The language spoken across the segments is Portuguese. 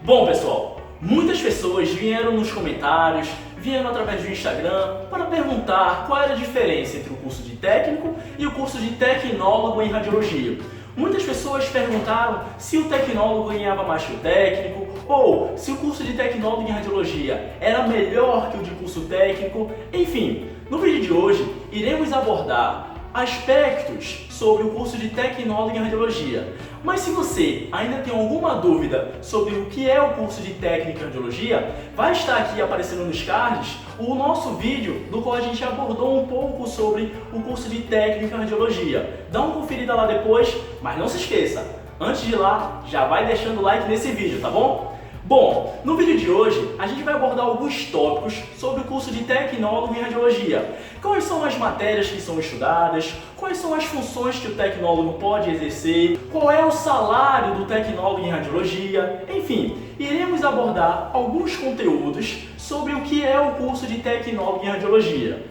Bom, pessoal, muitas pessoas vieram nos comentários, vieram através do Instagram para perguntar qual era a diferença entre o curso de técnico e o curso de tecnólogo em radiologia. Muitas pessoas perguntaram se o tecnólogo ganhava mais que o técnico, ou se o curso de tecnólogo em radiologia era melhor que o de curso técnico. Enfim, no vídeo de hoje iremos abordar aspectos sobre o curso de tecnólogo em radiologia. Mas se você ainda tem alguma dúvida sobre o que é o curso de técnico em radiologia, vai estar aqui aparecendo nos cards o nosso vídeo do qual a gente abordou um pouco sobre o curso de técnico em radiologia. Dá uma conferida lá depois, mas não se esqueça, antes de ir lá, já vai deixando o like nesse vídeo, tá bom? Bom, no vídeo de hoje a gente vai abordar alguns tópicos sobre o curso de tecnólogo em radiologia. Quais são as matérias que são estudadas, quais são as funções que o tecnólogo pode exercer, qual é o salário do tecnólogo em radiologia, enfim, iremos abordar alguns conteúdos sobre o que é o curso de tecnólogo em radiologia.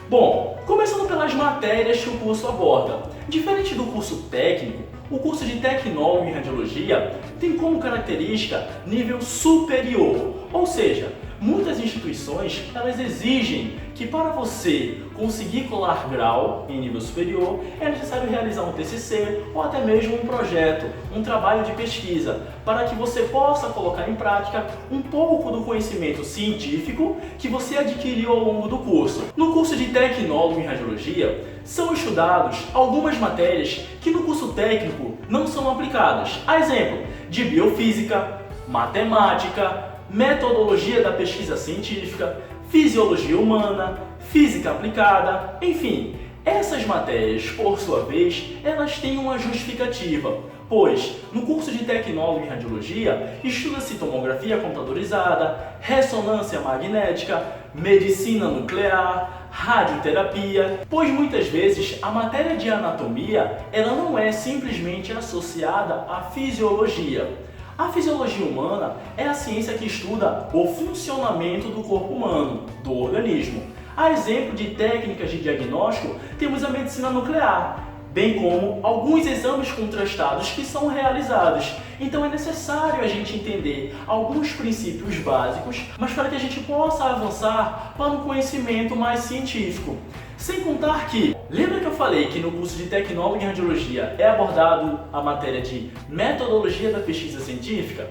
Bom, começando pelas matérias que o curso aborda. Diferente do curso técnico, o curso de tecnólogo em radiologia tem como característica nível superior, ou seja, muitas instituições elas exigem que para você conseguir colar grau em nível superior é necessário realizar um TCC ou até mesmo um projeto, um trabalho de pesquisa, para que você possa colocar em prática um pouco do conhecimento científico que você adquiriu ao longo do curso. No curso de tecnólogo em radiologia, são estudados algumas matérias que no curso técnico não são aplicadas. A exemplo de biofísica, matemática, metodologia da pesquisa científica, fisiologia humana, física aplicada, enfim. Essas matérias, por sua vez, elas têm uma justificativa, pois no curso de tecnólogo em radiologia estuda-se tomografia computadorizada, ressonância magnética, medicina nuclear, radioterapia, pois muitas vezes a matéria de anatomia ela não é simplesmente associada à fisiologia. A fisiologia humana é a ciência que estuda o funcionamento do corpo humano, do organismo. A exemplo de técnicas de diagnóstico, temos a medicina nuclear, bem como alguns exames contrastados que são realizados. Então é necessário a gente entender alguns princípios básicos, mas para que a gente possa avançar para um conhecimento mais científico. Sem contar que, lembra que eu falei que no curso de tecnólogo em radiologia é abordado a matéria de metodologia da pesquisa científica?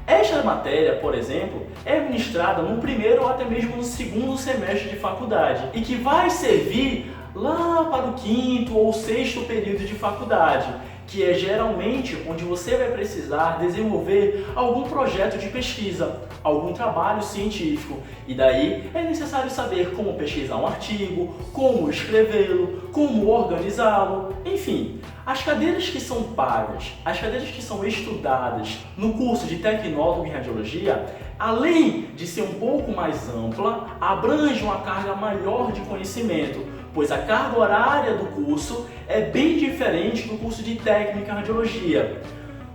Esta matéria, por exemplo, é ministrada no primeiro ou até mesmo no segundo semestre de faculdade e que vai servir lá para o quinto ou sexto período de faculdade, que é geralmente onde você vai precisar desenvolver algum projeto de pesquisa, algum trabalho científico. E daí é necessário saber como pesquisar um artigo, como escrevê-lo, como organizá-lo, enfim. As cadeiras que são pagas, as cadeiras que são estudadas no curso de tecnólogo em radiologia, além de ser um pouco mais ampla, abrange uma carga maior de conhecimento, pois a carga horária do curso é bem diferente do curso de técnica em radiologia.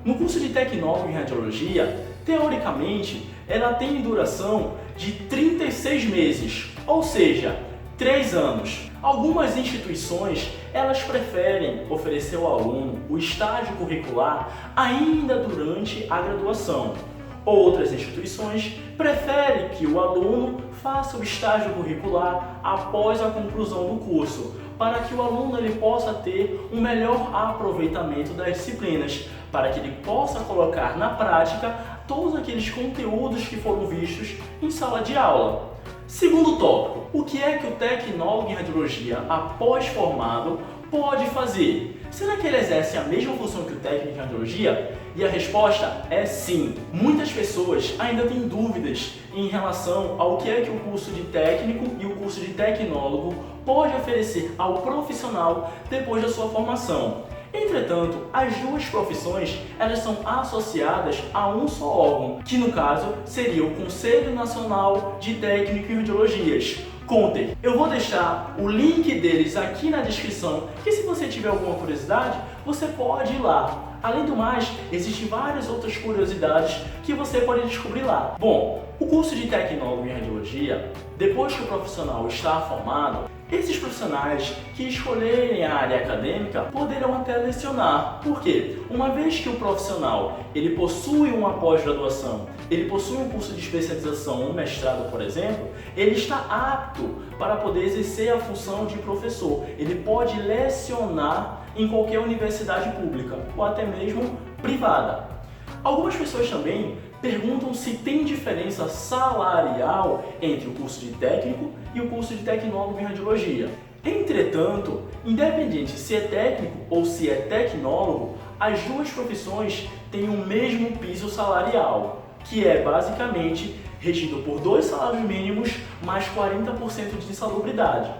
No curso de tecnólogo em radiologia, teoricamente, ela tem duração de 36 meses, ou seja, 3 anos. Algumas instituições, elas preferem oferecer ao aluno o estágio curricular ainda durante a graduação. Outras instituições preferem que o aluno faça o estágio curricular após a conclusão do curso, para que o aluno ele possa ter um melhor aproveitamento das disciplinas, para que ele possa colocar na prática todos aqueles conteúdos que foram vistos em sala de aula. Segundo tópico, o que é que o tecnólogo em radiologia, após formado, pode fazer? Será que ele exerce a mesma função que o técnico em radiologia? E a resposta é sim. Muitas pessoas ainda têm dúvidas em relação ao que é que o curso de técnico e o curso de tecnólogo pode oferecer ao profissional depois da sua formação. Entretanto, as duas profissões elas são associadas a um só órgão, que no caso seria o Conselho Nacional de Técnico em Radiologias, CONTER. Eu vou deixar o link deles aqui na descrição, que se você tiver alguma curiosidade, você pode ir lá. Além do mais, existem várias outras curiosidades que você pode descobrir lá. Bom, o curso de tecnólogo em radiologia, depois que o profissional está formado, Esses profissionais que escolherem a área acadêmica poderão até lecionar. Por quê? Uma vez que o profissional ele possui uma pós-graduação, ele possui um curso de especialização, um mestrado, por exemplo, ele está apto para poder exercer a função de professor. Ele pode lecionar em qualquer universidade pública ou até mesmo privada. Algumas pessoas também perguntam se tem diferença salarial entre o curso de técnico e o curso de tecnólogo em radiologia. Entretanto, independente se é técnico ou se é tecnólogo, as duas profissões têm o mesmo piso salarial, que é basicamente regido por 2 salários mínimos mais 40% de insalubridade.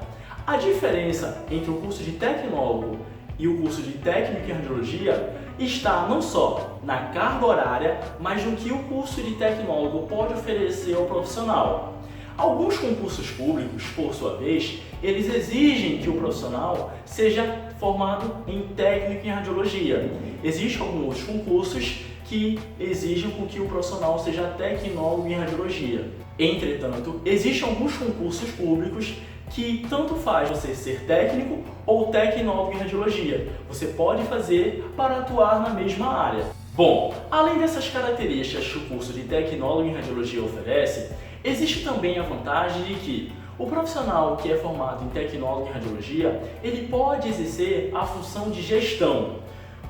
A diferença entre o curso de tecnólogo e o curso de técnico em radiologia está não só na carga horária, mas no que o curso de tecnólogo pode oferecer ao profissional. Alguns concursos públicos, por sua vez, eles exigem que o profissional seja formado em técnico em radiologia. Existem alguns concursos que exigem que o profissional seja tecnólogo em radiologia. Entretanto, existem alguns concursos públicos que tanto faz você ser técnico ou tecnólogo em radiologia. Você pode fazer para atuar na mesma área. Bom, além dessas características que o curso de tecnólogo em radiologia oferece, existe também a vantagem de que o profissional que é formado em tecnólogo em radiologia, ele pode exercer a função de gestão.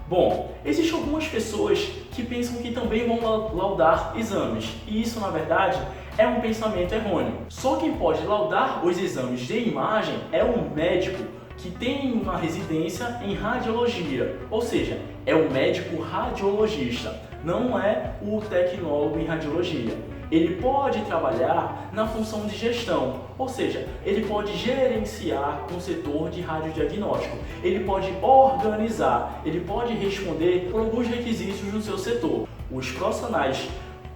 Bom, existem algumas pessoas que pensam que também vão laudar exames, e isso na verdade é um pensamento errôneo. Só quem pode laudar os exames de imagem é um médico que tem uma residência em radiologia, ou seja, é o médico radiologista, não é o tecnólogo em radiologia. Ele pode trabalhar na função de gestão, ou seja, ele pode gerenciar um setor de radiodiagnóstico, ele pode organizar, ele pode responder por alguns requisitos no seu setor. Os profissionais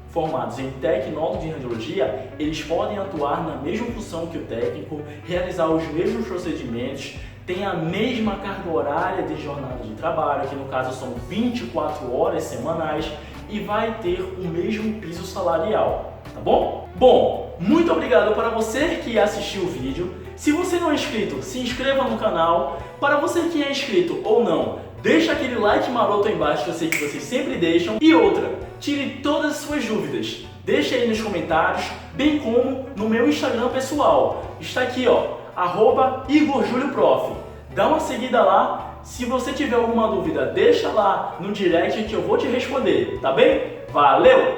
formados em tecnólogo de radiologia, eles podem atuar na mesma função que o técnico, realizar os mesmos procedimentos, tem a mesma carga horária de jornada de trabalho, que no caso são 24 horas semanais, e vai ter o mesmo piso salarial, tá bom? Bom, muito obrigado para você que assistiu o vídeo. Se você não é inscrito, se inscreva no canal. Para você que é inscrito ou não, deixa aquele like maroto aí embaixo, que eu sei que vocês sempre deixam. E outra, tire todas as suas dúvidas, deixa aí nos comentários, bem como no meu Instagram pessoal. Está aqui, ó, @IgorJulioProf. Dá uma seguida lá. Se você tiver alguma dúvida, deixa lá no direct que eu vou te responder, tá bem? Valeu!